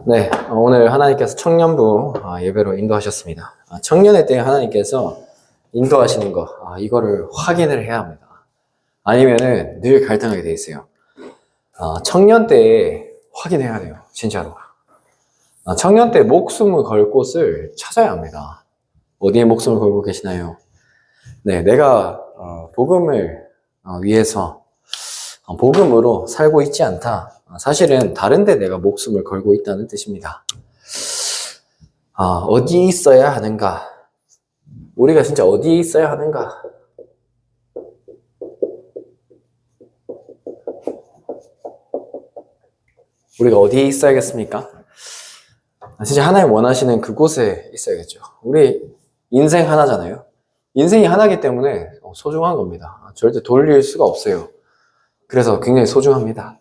네, 오늘 하나님께서 청년부 예배로 인도하셨습니다. 청년의 때에 하나님께서 인도하시는 거, 이거를 확인을 해야 합니다. 아니면은 늘 갈등하게 돼 있어요. 청년 때에 확인해야 돼요, 진짜로. 청년 때 목숨을 걸 곳을 찾아야 합니다. 어디에 목숨을 걸고 계시나요? 네, 내가 복음을 위해서 복음으로 살고 있지 않다. 사실은 다른 데 내가 목숨을 걸고 있다는 뜻입니다. 어디에 있어야 하는가? 우리가 진짜 어디에 있어야 하는가? 우리가 어디에 있어야겠습니까? 진짜 하나님 원하시는 그곳에 있어야겠죠. 우리 인생 하나잖아요. 인생이 하나이기 때문에 소중한 겁니다. 절대 돌릴 수가 없어요. 그래서 굉장히 소중합니다.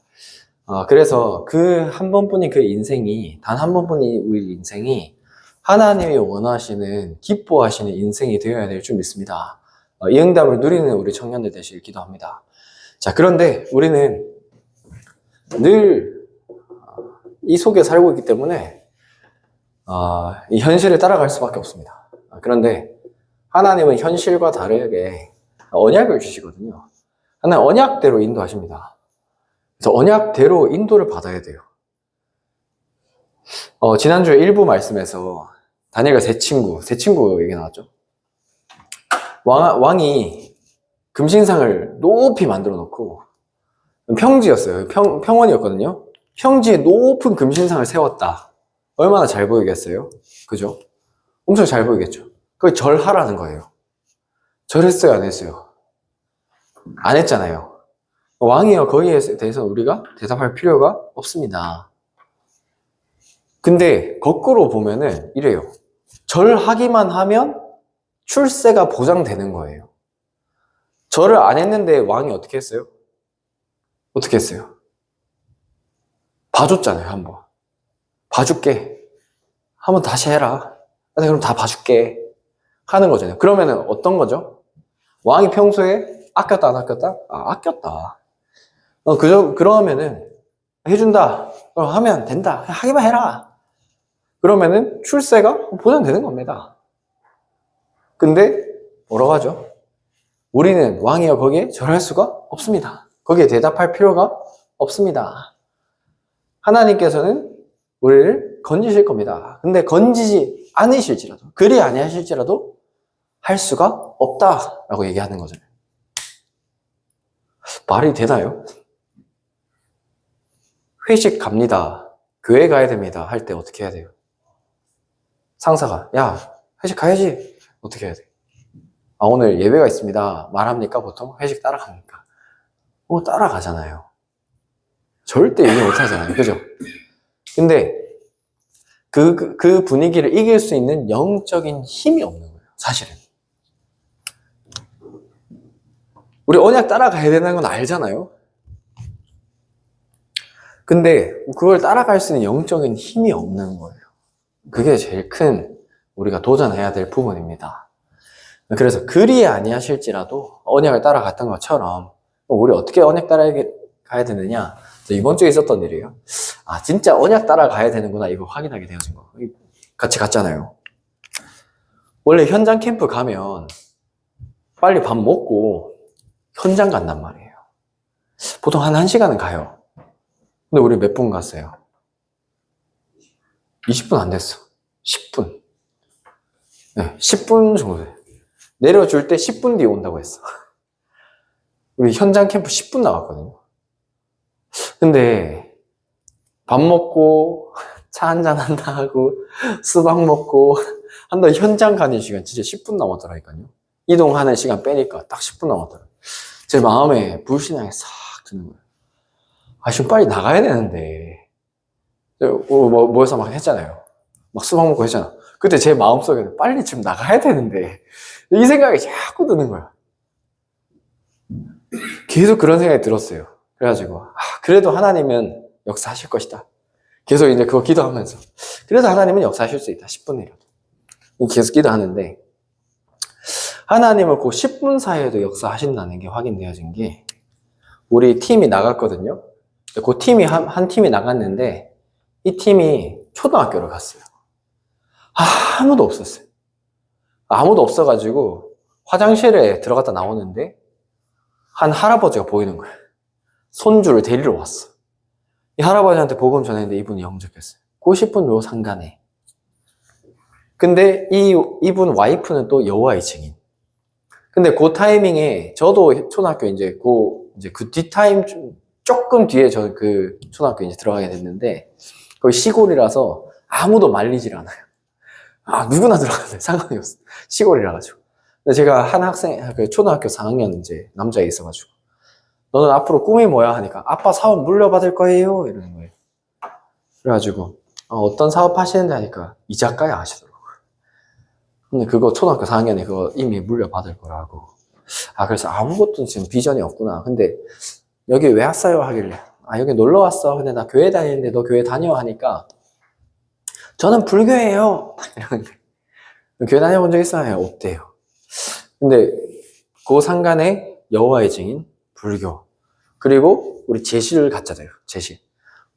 그래서 그 한 번뿐인 그 인생이, 단 한 번뿐인 우리 인생이 하나님이 원하시는, 기뻐하시는 인생이 되어야 될 줄 믿습니다. 이 응답을 누리는 우리 청년들 되시길 기도합니다. 자, 그런데 우리는 늘 이 속에 살고 있기 때문에 이 현실을 따라갈 수밖에 없습니다. 그런데 하나님은 현실과 다르게 언약을 주시거든요. 하나님 언약대로 인도하십니다. 그래서 언약대로 인도를 받아야 돼요. 지난주에 일부 말씀에서 다니엘과 세 친구 얘기 나왔죠. 왕이 금신상을 높이 만들어 놓고, 평지였어요. 평원이었거든요. 평지에 높은 금신상을 세웠다. 얼마나 잘 보이겠어요? 그죠? 엄청 잘 보이겠죠? 그걸 절하라는 거예요. 절했어요, 안 했어요? 안 했잖아요. 왕이요, 거기에 대해서 우리가 대답할 필요가 없습니다. 근데 거꾸로 보면은 이래요. 절하기만 하면 출세가 보장되는 거예요. 절을 안 했는데 왕이 어떻게 했어요? 어떻게 했어요? 봐줬잖아요, 한번. 봐줄게. 한번 다시 해라. 그럼 다 봐줄게. 하는 거잖아요. 그러면은 어떤 거죠? 왕이 평소에 아꼈다, 안 아꼈다? 아꼈다. 그러면은 해준다. 그럼 하면 된다. 하기만 해라. 그러면은 출세가 보장되는 겁니다. 근데 뭐라고 하죠? 우리는 왕이여 거기에 절할 수가 없습니다. 거기에 대답할 필요가 없습니다. 하나님께서는 우리를 건지실 겁니다. 근데 건지지 않으실지라도, 그리 아니하실지라도 할 수가 없다라고 얘기하는 거잖아요. 말이 되나요? 회식 갑니다. 교회 가야 됩니다. 할 때 어떻게 해야 돼요? 상사가, 야, 회식 가야지. 어떻게 해야 돼? 오늘 예배가 있습니다. 말합니까? 보통? 회식 따라갑니까? 따라가잖아요. 절대 얘기 못 하잖아요. 그죠? 근데 그 분위기를 이길 수 있는 영적인 힘이 없는 거예요. 사실은. 우리 언약 따라가야 되는 건 알잖아요. 근데 그걸 따라갈 수 있는 영적인 힘이 없는 거예요. 그게 제일 큰 우리가 도전해야 될 부분입니다. 그래서 그리 아니하실지라도 언약을 따라갔던 것처럼 우리 어떻게 언약 따라가야 되느냐? 이번 주에 있었던 일이에요. 진짜 언약 따라가야 되는구나 이거 확인하게 되어진 거. 같이 갔잖아요. 원래 현장 캠프 가면 빨리 밥 먹고 현장 간단 말이에요. 보통 한 1시간은 가요. 근데 우리 몇 분 갔어요? 20분 안 됐어. 10분. 네, 10분 정도 돼. 내려줄 때 10분 뒤에 온다고 했어. 우리 현장 캠프 10분 나갔거든요. 근데 밥 먹고 차 한잔 한다 하고 수박 먹고 한다 현장 가는 시간 진짜 10분 남았더라니까요. 이동하는 시간 빼니까 딱 10분 남았더라고요. 제 마음에 불신앙이 싹 드는 거예요. 지금 빨리 나가야 되는데. 모여서 막 했잖아요. 막 수박 먹고 했잖아. 그때 제 마음속에는 빨리 지금 나가야 되는데. 이 생각이 자꾸 드는 거야. 계속 그런 생각이 들었어요. 그래가지고, 그래도 하나님은 역사하실 것이다. 계속 이제 그거 기도하면서. 그래도 하나님은 역사하실 수 있다. 10분이라도. 계속 기도하는데, 하나님은 그 10분 사이에도 역사하신다는 게 확인되어진 게, 우리 팀이 나갔거든요. 그 팀이 한 팀이 나갔는데 이 팀이 초등학교를 갔어요. 아무도 없었어요. 아무도 없어가지고 화장실에 들어갔다 나오는데 한 할아버지가 보이는 거예요. 손주를 데리러 왔어. 이 할아버지한테 복음 전했는데 이분이 영접했어요. 고 싶은 요 상간에. 근데 이분 와이프는 또 여호와의 증인. 근데 그 타이밍에 저도 초등학교 이제 그 뒷타임 조금 뒤에 저 그 초등학교 이제 들어가게 됐는데 거기 시골이라서 아무도 말리질 않아요. 누구나 들어가요. 상관이 없어. 시골이라 가지고. 근데 제가 한 학생, 그 초등학교 4학년 이제 남자애 있어가지고 너는 앞으로 꿈이 뭐야? 하니까 아빠 사업 물려받을 거예요. 이러는 거예요. 그래가지고 어떤 사업 하시는데 하니까 이 작가야 하시더라고요. 근데 그거 초등학교 4학년에 그거 이미 물려받을 거라고. 그래서 아무것도 지금 비전이 없구나. 근데 여기 왜 왔어요? 하길래 여기 놀러 왔어. 근데 나 교회 다니는데 너 교회 다녀? 하니까 저는 불교예요. 이러는데 교회 다녀본 적 있어요? 없대요. 근데 그 상간에 여호와의 증인, 불교, 그리고 우리 제실을 갖잖아요. 제실.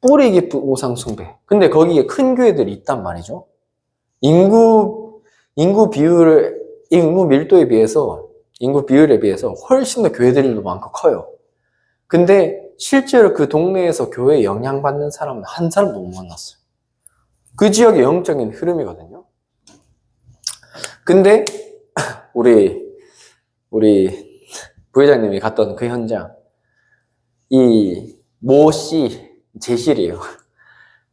뿌리 깊은 우상 숭배. 근데 거기에 큰 교회들이 있단 말이죠. 인구 밀도에 비해서, 인구 비율에 비해서 훨씬 더 교회들도 많고 커요. 근데 실제로 그 동네에서 교회에 영향받는 사람은 한 사람도 못 만났어요. 그 지역의 영적인 흐름이거든요. 근데 우리 부회장님이 갔던 그 현장, 이 모씨 제실이에요.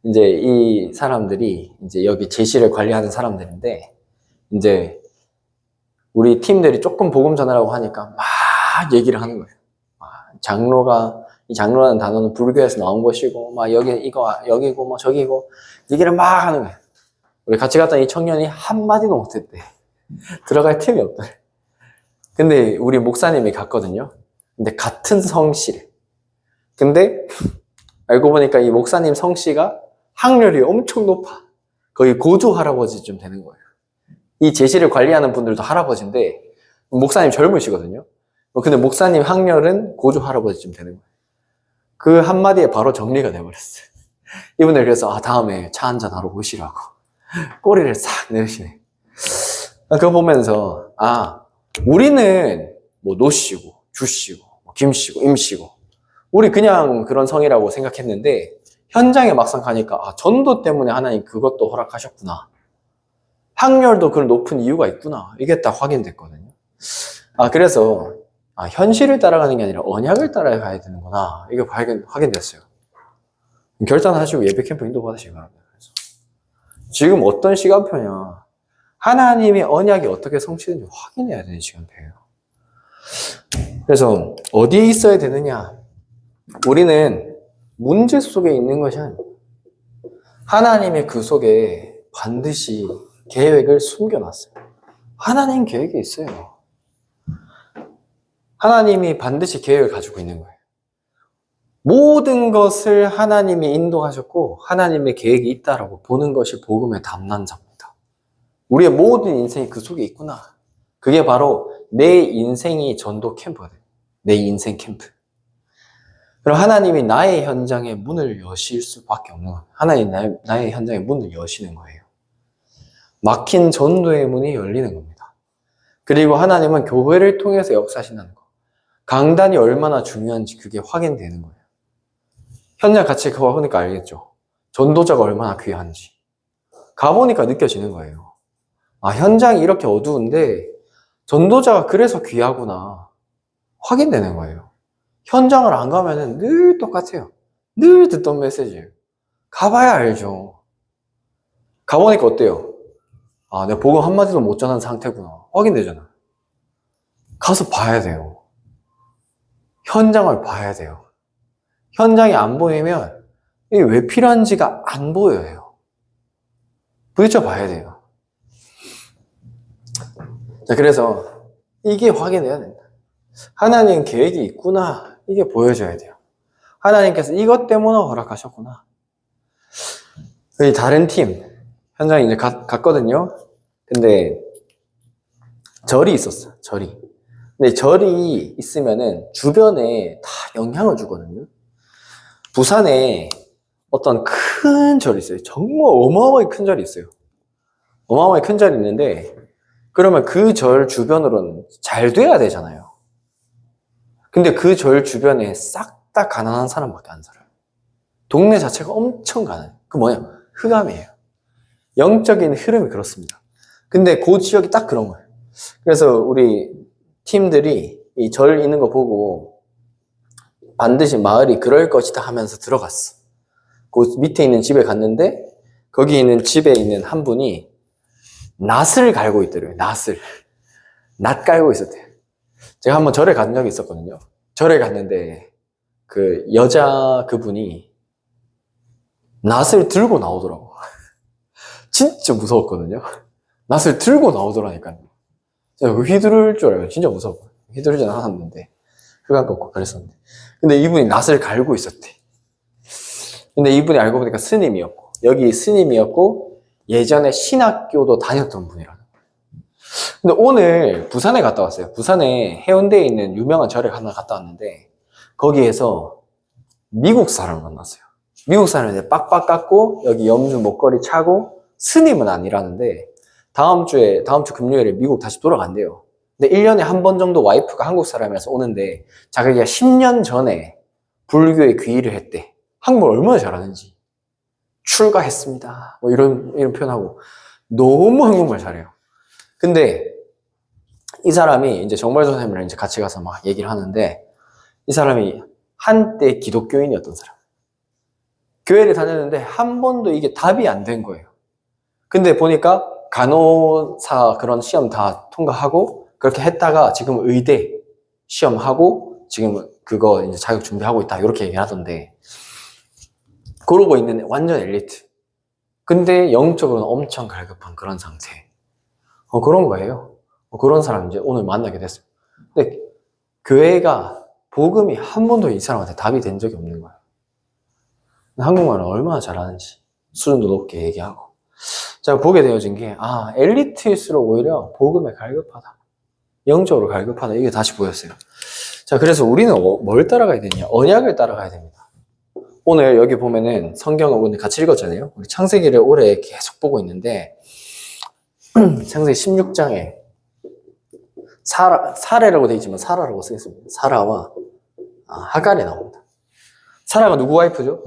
이제 이 사람들이 이제 여기 제실을 관리하는 사람들인데 이제 우리 팀들이 조금 복음 전하라고 하니까 막 얘기를 하는 거예요. 이 장로라는 단어는 불교에서 나온 것이고 막 여기고 뭐 저기고 얘기를 막 하는 거예요. 우리 같이 갔던 이 청년이 한마디도 못했대. 들어갈 틈이 없대. 근데 우리 목사님이 갔거든요. 근데 같은 성씨래. 근데 알고 보니까 이 목사님 성씨가 학렬이 엄청 높아. 거의 고조 할아버지쯤 되는 거예요. 이 제실을 관리하는 분들도 할아버지인데 목사님 젊으시거든요. 근데 목사님 학렬은 고조 할아버지쯤 되는 거예요. 그 한마디에 바로 정리가 돼버렸어요. 이분들 그래서 다음에 차 한잔 하러 오시라고 꼬리를 싹 내리시네. 그거 보면서 우리는 뭐 노씨고 주씨고 뭐 김씨고 임씨고 우리 그냥 그런 성이라고 생각했는데 현장에 막상 가니까 전도 때문에 하나님 그것도 허락하셨구나. 학렬도 그런 높은 이유가 있구나. 이게 딱 확인됐거든요. 그래서 현실을 따라가는 게 아니라 언약을 따라가야 되는구나. 이게 확인됐어요. 결단하시고 예배 캠프 인도 받으시기 바랍니다. 지금 어떤 시간표냐. 하나님의 언약이 어떻게 성취되는지 확인해야 되는 시간표예요. 그래서 어디에 있어야 되느냐. 우리는 문제 속에 있는 것이 아닙니다. 하나님의 그 속에 반드시 계획을 숨겨놨어요. 하나님 계획이 있어요. 하나님이 반드시 계획을 가지고 있는 거예요. 모든 것을 하나님이 인도하셨고 하나님의 계획이 있다라고 보는 것이 복음의 담론자입니다. 우리의 모든 인생이 그 속에 있구나. 그게 바로 내 인생이 전도 캠프가 돼요. 내 인생 캠프. 그럼 하나님이 나의 현장에 문을 여실 수밖에 없는 거예요. 하나님 나의 현장에 문을 여시는 거예요. 막힌 전도의 문이 열리는 겁니다. 그리고 하나님은 교회를 통해서 역사하신다는 거. 강단이 얼마나 중요한지 그게 확인되는 거예요. 현장 같이 가보니까 알겠죠. 전도자가 얼마나 귀한지. 가보니까 느껴지는 거예요. 현장이 이렇게 어두운데 전도자가 그래서 귀하구나. 확인되는 거예요. 현장을 안 가면은 늘 똑같아요. 늘 듣던 메시지예요. 가봐야 알죠. 가보니까 어때요? 내가 복음 한마디도 못 전한 상태구나. 확인되잖아. 가서 봐야 돼요. 현장을 봐야 돼요. 현장이 안 보이면 이게 왜 필요한지가 안 보여요. 부딪혀 봐야 돼요. 자, 그래서 이게 확인해야 된다. 하나님 계획이 있구나. 이게 보여줘야 돼요. 하나님께서 이것 때문에 허락하셨구나. 다른 팀 현장에 이제 갔거든요. 근데 절이 있었어요. 절이. 근데 절이 있으면은 주변에 다 영향을 주거든요. 부산에 어떤 큰 절이 있어요. 정말 어마어마하게 큰 절이 있어요. 어마어마하게 큰 절이 있는데, 그러면 그 절 주변으로는 잘 돼야 되잖아요. 근데 그 절 주변에 싹 다 가난한 사람밖에 안 살아요. 동네 자체가 엄청 가난해요. 그 뭐냐? 흑암이에요. 영적인 흐름이 그렇습니다. 근데 그 지역이 딱 그런 거예요. 그래서 우리 팀들이 이 절 있는 거 보고 반드시 마을이 그럴 것이다 하면서 들어갔어. 그 밑에 있는 집에 갔는데 거기 있는 집에 있는 한 분이 낫을 갈고 있더래요. 낫 깔고 있었대요. 제가 한번 절에 간 적이 있었거든요. 절에 갔는데 그 여자 그분이 낫을 들고 나오더라고. 진짜 무서웠거든요. 낫을 들고 나오더라니까요. 제가 휘두를 줄 알아요. 진짜 무서워. 휘두르진 않았는데 흑암 꺾고 그랬었는데, 근데 이분이 낫을 갈고 있었대. 근데 이분이 알고 보니까 스님이었고, 여기 스님이었고 예전에 신학교도 다녔던 분이라는 거예요. 근데 오늘 부산에 갔다 왔어요. 부산에 해운대에 있는 유명한 절에 하나 갔다 왔는데 거기에서 미국 사람을 만났어요. 미국 사람이 이제 빡빡 깎고 여기 염주 목걸이 차고, 스님은 아니라는데 다음 주 금요일에 미국 다시 돌아간대요. 근데 1년에 한 번 정도 와이프가 한국 사람이라서 오는데 자기가 10년 전에 불교에 귀의를 했대. 한국말 얼마나 잘하는지. 출가했습니다. 뭐 이런 표현하고 너무 한국말 잘해요. 근데 이 사람이 이제 정말 선생님이랑 이제 같이 가서 막 얘기를 하는데, 이 사람이 한때 기독교인이었던 사람. 교회를 다녔는데 한 번도 이게 답이 안 된 거예요. 근데 보니까 간호사 그런 시험 다 통과하고 그렇게 했다가 지금 의대 시험하고 지금 그거 이제 자격 준비하고 있다, 이렇게 얘기를 하던데, 그러고 있는 완전 엘리트. 근데 영적으로는 엄청 갈급한 그런 상태. 그런 거예요. 그런 사람 이제 오늘 만나게 됐어요. 근데 교회가 복음이 한 번도 이 사람한테 답이 된 적이 없는 거예요. 한국말을 얼마나 잘하는지 수준도 높게 얘기하고. 제가 보게 되어진 게, 엘리트일수록 오히려 복음에 갈급하다, 영적으로 갈급하다, 이게 다시 보였어요. 자, 그래서 우리는 뭘 따라가야 되냐? 언약을 따라가야 됩니다. 오늘 여기 보면은 성경을 오늘 같이 읽었잖아요. 우리 창세기를 올해 계속 보고 있는데 창세기 16장에 사례라고 되어 있지만 사라라고 쓰겠습니다. 사라와 하갈이 나옵니다. 사라가 누구 와이프죠?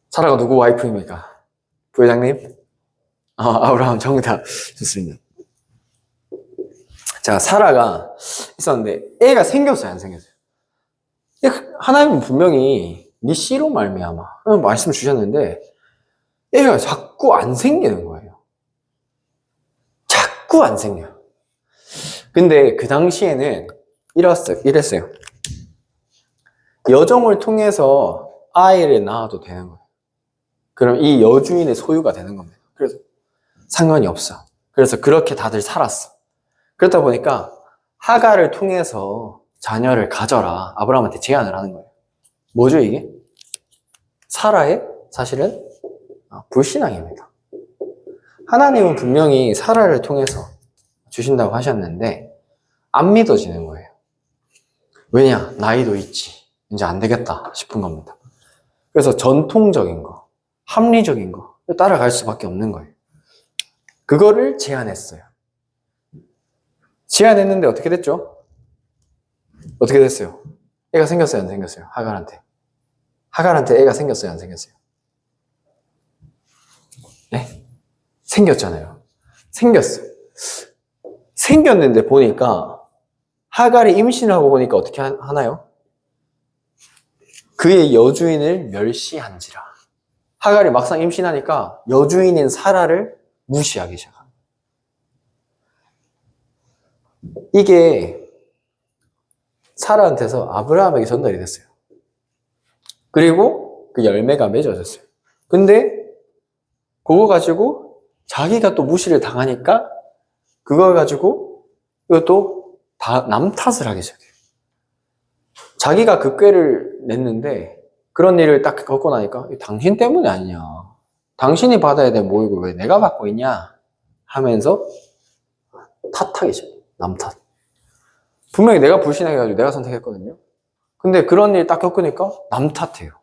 사라가 누구 와이프입니까? 부회장님? 아브라함, 정답. 좋습니다. 자, 사라가 있었는데 애가 생겼어요, 안 생겼어요? 하나님은 분명히 네 씨로 말미암아 말씀 주셨는데 애가 자꾸 안 생기는 거예요. 자꾸 안 생겨요. 근데 그 당시에는 이랬어요. 여종을 통해서 아이를 낳아도 되는 거예요. 그럼 이 여주인의 소유가 되는 겁니다. 그래서 상관이 없어. 그래서 그렇게 다들 살았어. 그렇다 보니까 하갈을 통해서 자녀를 가져라, 아브라함한테 제안을 하는 거예요. 뭐죠 이게? 사라의 사실은 불신앙입니다. 하나님은 분명히 사라를 통해서 주신다고 하셨는데 안 믿어지는 거예요. 왜냐? 나이도 있지. 이제 안 되겠다 싶은 겁니다. 그래서 전통적인 거, 합리적인 거 따라갈 수밖에 없는 거예요. 그거를 제안했어요. 제안했는데 어떻게 됐죠? 어떻게 됐어요? 애가 생겼어요, 안 생겼어요? 하갈한테. 하갈한테 애가 생겼어요, 안 생겼어요? 네? 생겼잖아요. 생겼어. 생겼는데 보니까 하갈이 임신하고 보니까 어떻게 하나요? 그의 여주인을 멸시한지라. 하갈이 막상 임신하니까 여주인인 사라를 무시하기 시작합니다. 이게 사라한테서 아브라함에게 전달이 됐어요. 그리고 그 열매가 맺어졌어요. 근데 그거 가지고 자기가 또 무시를 당하니까 그걸 가지고 이것도 다 남 탓을 하기 시작해요. 자기가 그 꾀를 냈는데 그런 일을 딱 겪고 나니까 당신 때문이 아니냐, 당신이 받아야 될 모욕을 왜 내가 받고 있냐 하면서 탓하기 시작해요. 남 탓. 분명히 내가 불신하게 가지고 내가 선택했거든요. 근데 그런 일 딱 겪으니까 남 탓해요.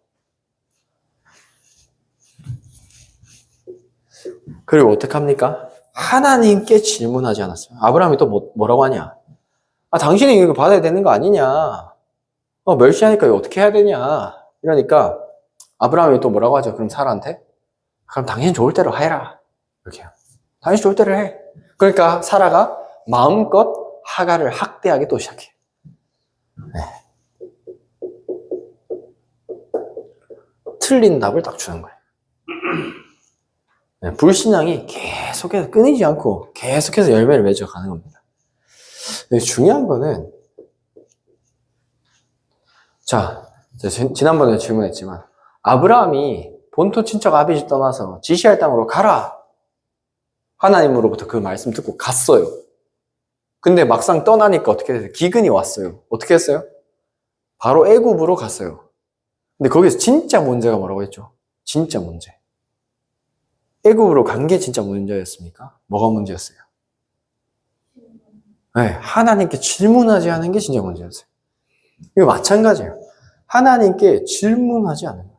그리고 어떡합니까? 하나님께 질문하지 않았어요. 아브라함이 또 뭐라고 하냐? 당신이 이거 받아야 되는 거 아니냐? 멸시하니까 이거 어떻게 해야 되냐? 이러니까 아브라함이 또 뭐라고 하죠? 그럼 사라한테? 그럼 당신 좋을 대로 해라. 이렇게 해요. 당신 좋을 대로 해. 그러니까 사라가 마음껏 하갈을 학대하기 또 시작해요. 네. 틀린 답을 딱 주는 거예요. 네, 불신앙이 계속해서 끊이지 않고 계속해서 열매를 맺어가는 겁니다. 중요한 거는, 자, 지난번에 질문했지만 아브라함이 본토 친척 아비집 떠나서 지시할 땅으로 가라, 하나님으로부터 그 말씀 듣고 갔어요. 근데 막상 떠나니까 어떻게 됐어요? 기근이 왔어요. 어떻게 했어요? 바로 애굽으로 갔어요. 근데 거기서 진짜 문제가 뭐라고 했죠? 진짜 문제. 애굽으로 간 게 진짜 문제였습니까? 뭐가 문제였어요? 네, 하나님께 질문하지 않은 게 진짜 문제였어요. 이거 마찬가지예요. 하나님께 질문하지 않은 거예요.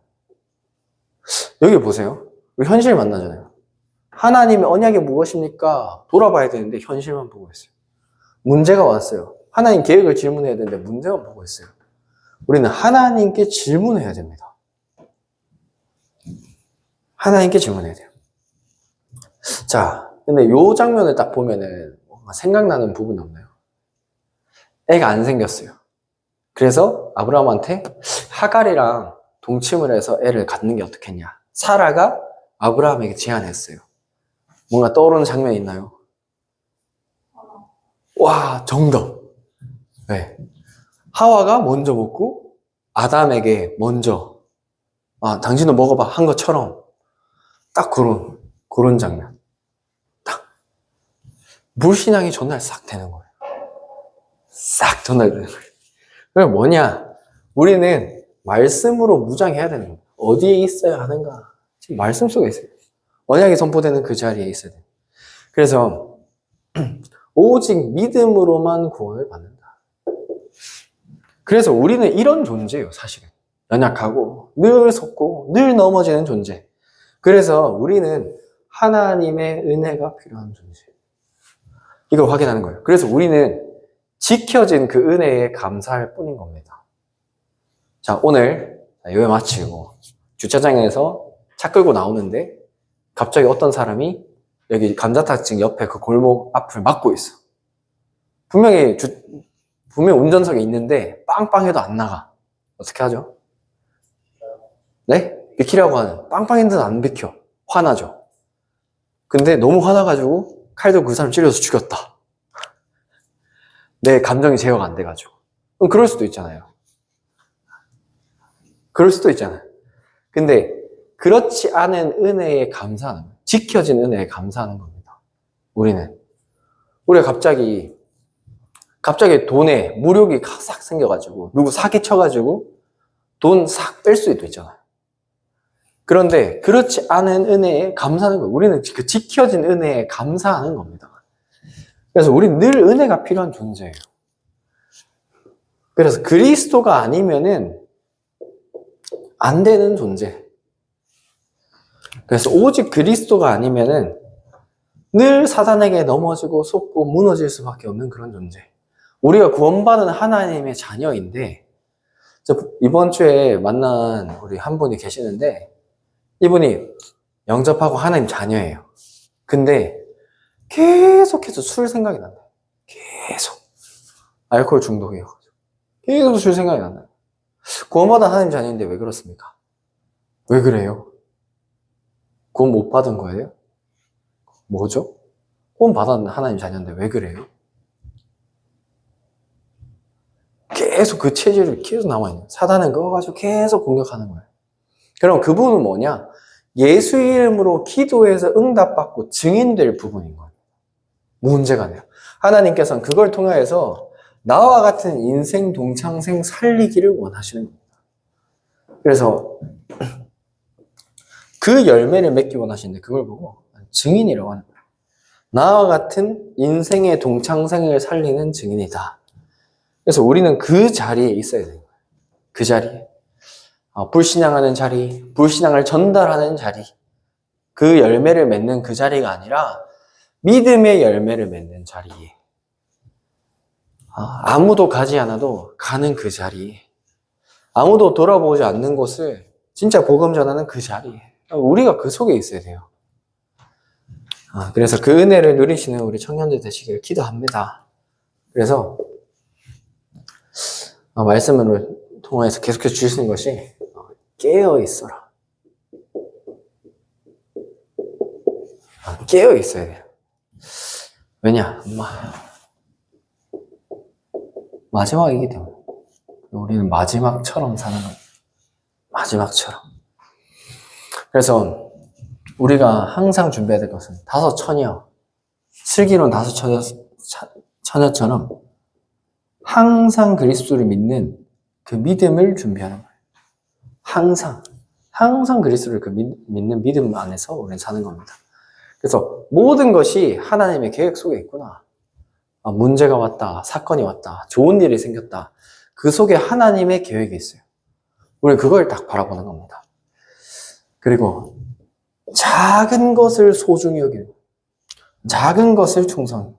여기 보세요. 우리 현실 만나잖아요. 하나님의 언약이 무엇입니까? 돌아봐야 되는데 현실만 보고 있어요. 문제가 왔어요. 하나님 계획을 질문해야 되는데 문제만 보고 있어요. 우리는 하나님께 질문해야 됩니다. 하나님께 질문해야 돼요. 자, 근데 요 장면을 딱 보면은 생각나는 부분이 없나요? 애가 안 생겼어요. 그래서 아브라함한테 하갈이랑 동침을 해서 애를 갖는 게 어떻겠냐. 사라가 아브라함에게 제안했어요. 뭔가 떠오르는 장면이 있나요? 와, 정답. 네. 하와가 먼저 먹고 아담에게 먼저 당신도 먹어봐 한 것처럼 딱 그런 장면. 딱 불신앙이 전달 싹 되는 거예요. 싹 전달되는 거예요. 그게 뭐냐? 우리는 말씀으로 무장해야 되는 거예요. 어디에 있어야 하는가? 지금 말씀 속에 있어요. 언약이 선포되는 그 자리에 있어야 돼요. 그래서 오직 믿음으로만 구원을 받는다. 그래서 우리는 이런 존재예요, 사실은. 연약하고 늘 속고 늘 넘어지는 존재. 그래서 우리는 하나님의 은혜가 필요한 존재예요. 이걸 확인하는 거예요. 그래서 우리는 지켜진 그 은혜에 감사할 뿐인 겁니다. 자, 오늘 예배 마치고 주차장에서 차 끌고 나오는데 갑자기 어떤 사람이 여기 감자탕집 옆에 그 골목 앞을 막고 있어. 분명히 운전석에 있는데 빵빵해도 안 나가. 어떻게 하죠? 네? 비키라고 하는. 빵빵했는데도 안 비켜. 화나죠. 근데 너무 화나가지고 칼 들고 그 사람 찔러서 죽였다. 내 감정이 제어가 안 돼가지고. 그럼 그럴 수도 있잖아요. 그럴 수도 있잖아요. 근데 그렇지 않은 은혜에 감사하는 거예요. 지켜진 은혜에 감사하는 겁니다. 우리가 갑자기 돈에 무력이 싹 생겨가지고 누구 사기쳐가지고 돈 싹 뺄 수도 있잖아요. 그런데 그렇지 않은 은혜에 감사하는 거예요. 우리는 그 지켜진 은혜에 감사하는 겁니다. 그래서 우리는 늘 은혜가 필요한 존재예요. 그래서 그리스도가 아니면은 안 되는 존재. 그래서 오직 그리스도가 아니면은 늘 사단에게 넘어지고 속고 무너질 수밖에 없는 그런 존재. 우리가 구원받은 하나님의 자녀인데, 이번 주에 만난 우리 한 분이 계시는데, 이분이 영접하고 하나님 자녀예요. 근데 계속해서 술 생각이 난다. 계속. 알코올 중독이에요. 계속 술 생각이 난다. 구원받은 하나님 자녀인데 왜 그렇습니까? 왜 그래요? 구원 못 받은 거예요? 뭐죠? 구원 받은 하나님 자녀인데 왜 그래요? 계속 그 체질이 계속 남아있는. 사단은 그거 가지고 계속 공격하는 거예요. 그럼 그 부분은 뭐냐? 예수 이름으로 기도해서 응답받고 증인될 부분인 거예요. 문제가 돼요. 하나님께서는 그걸 통해서 나와 같은 인생 동창생 살리기를 원하시는 겁니다. 그래서 그 열매를 맺기 원하시는데 그걸 보고 증인이라고 하는 거예요. 나와 같은 인생의 동창생을 살리는 증인이다. 그래서 우리는 그 자리에 있어야 돼요. 그 자리에. 불신앙하는 자리, 불신앙을 전달하는 자리, 그 열매를 맺는 그 자리가 아니라 믿음의 열매를 맺는 자리에, 아무도 가지 않아도 가는 그 자리에, 아무도 돌아보지 않는 곳을 진짜 복음 전하는 그 자리에 우리가 그 속에 있어야 돼요. 그래서 그 은혜를 누리시는 우리 청년들 되시길 기도합니다. 그래서 말씀을 통해서 계속해서 주시는 것이 깨어 있어라. 깨어 있어야 돼요. 왜냐? 마지막이기 때문에. 우리는 마지막처럼 사는 거예요. 마지막처럼. 그래서 우리가 항상 준비해야 될 것은 다섯 처녀, 슬기로운 다섯 처녀처럼 항상 그리스도를 믿는 그 믿음을 준비하는 거예요. 항상 그리스도를 믿는 믿음 안에서 우리는 사는 겁니다. 그래서 모든 것이 하나님의 계획 속에 있구나. 문제가 왔다, 사건이 왔다, 좋은 일이 생겼다. 그 속에 하나님의 계획이 있어요. 우리는 그걸 딱 바라보는 겁니다. 그리고 작은 것을 소중히 여기는, 작은 것을 충성히.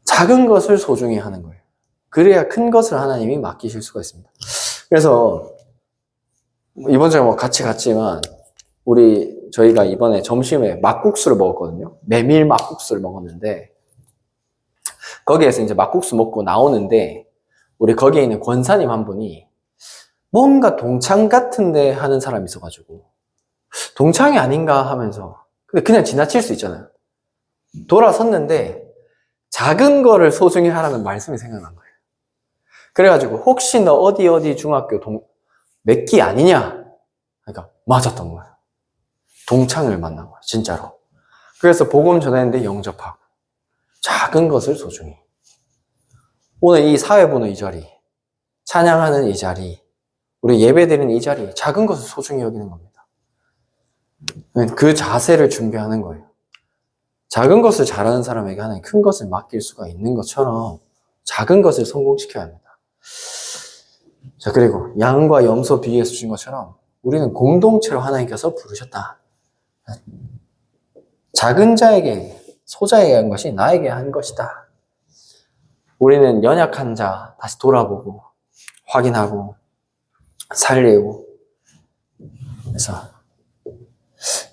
작은 것을 소중히 하는 거예요. 그래야 큰 것을 하나님이 맡기실 수가 있습니다. 그래서 이번 주에 같이 갔지만 저희가 이번에 점심에 막국수를 먹었거든요. 메밀 막국수를 먹었는데 거기에서 이제 막국수 먹고 나오는데 우리 거기에 있는 권사님 한 분이 뭔가 동창 같은데 하는 사람이 있어가지고 동창이 아닌가 하면서 근데 그냥 지나칠 수 있잖아요. 돌아섰는데 작은 거를 소중히 하라는 말씀이 생각난 거예요. 그래가지고 혹시 너 어디 중학교 몇 기 아니냐? 그러니까 맞았던 거예요. 동창을 만난 거예요. 진짜로. 그래서 복음 전했는데 영접하고 작은 것을 소중히. 오늘 이 사회 보는 이 자리, 찬양하는 이 자리, 우리 예배드리는 이 자리, 작은 것을 소중히 여기는 겁니다. 그 자세를 준비하는 거예요. 작은 것을 잘하는 사람에게 하나님 큰 것을 맡길 수가 있는 것처럼 작은 것을 성공시켜야 합니다. 자, 그리고 양과 염소 비유에서 주신 것처럼 우리는 공동체로 하나님께서 부르셨다. 작은 자에게, 소자에게 한 것이 나에게 한 것이다. 우리는 연약한 자 다시 돌아보고 확인하고 살리고. 그래서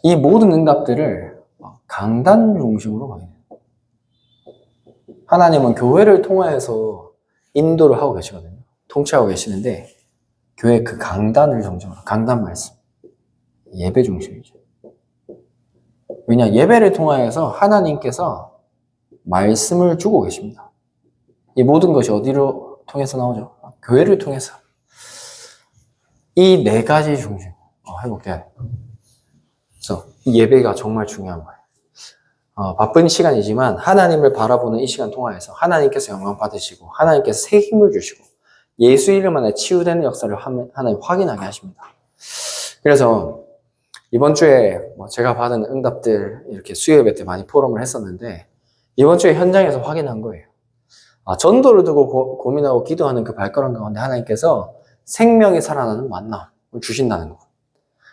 이 모든 응답들을 강단 중심으로 가야 돼요. 하나님은 교회를 통해서 인도를 하고 계시거든요. 통치하고 계시는데 교회 그 강단을 중심으로, 강단 말씀, 예배 중심이죠. 왜냐, 예배를 통하여서 하나님께서 말씀을 주고 계십니다. 이 모든 것이 어디로 통해서 나오죠? 교회를 통해서. 이 네 가지 중심 회복돼야 돼요. 그래서 이 예배가 정말 중요한 거예요. 바쁜 시간이지만 하나님을 바라보는 이 시간 통하여서 하나님께서 영광 받으시고 하나님께서 새 힘을 주시고 예수 이름 안에 치유되는 역사를 하나님 확인하게 하십니다. 그래서 이번 주에 제가 받은 응답들 이렇게 수요예배 때 많이 포럼을 했었는데 이번 주에 현장에서 확인한 거예요. 전도를 두고 고민하고 기도하는 그 발걸음 가운데 하나님께서 생명이 살아나는 만남을 주신다는 거.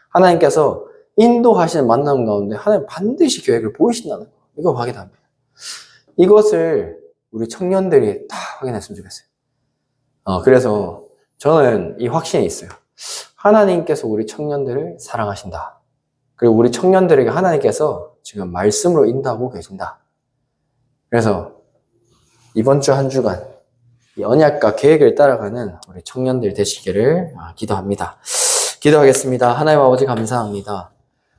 하나님께서 인도하시는 만남 가운데 하나님 반드시 계획을 보이신다는 거. 이거 확인합니다. 이것을 우리 청년들이 다 확인했으면 좋겠어요. 그래서 저는 이 확신이 있어요. 하나님께서 우리 청년들을 사랑하신다. 그리고 우리 청년들에게 하나님께서 지금 말씀으로 인도하고 계신다. 그래서 이번 주 한 주간 이 언약과 계획을 따라가는 우리 청년들 되시기를 기도합니다. 기도하겠습니다. 하나님 아버지 감사합니다.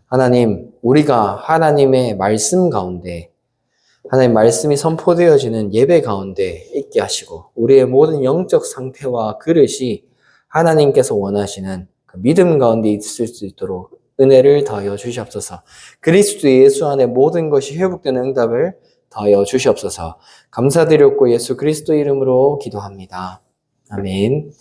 하나님, 우리가 하나님의 말씀 가운데 하나님 말씀이 선포되어지는 예배 가운데 있게 하시고 우리의 모든 영적 상태와 그릇이 하나님께서 원하시는 그 믿음 가운데 있을 수 있도록 은혜를 더하여 주시옵소서. 그리스도 예수 안에 모든 것이 회복되는 응답을 더하여 주시옵소서. 감사드렸고 예수 그리스도 이름으로 기도합니다. 아멘.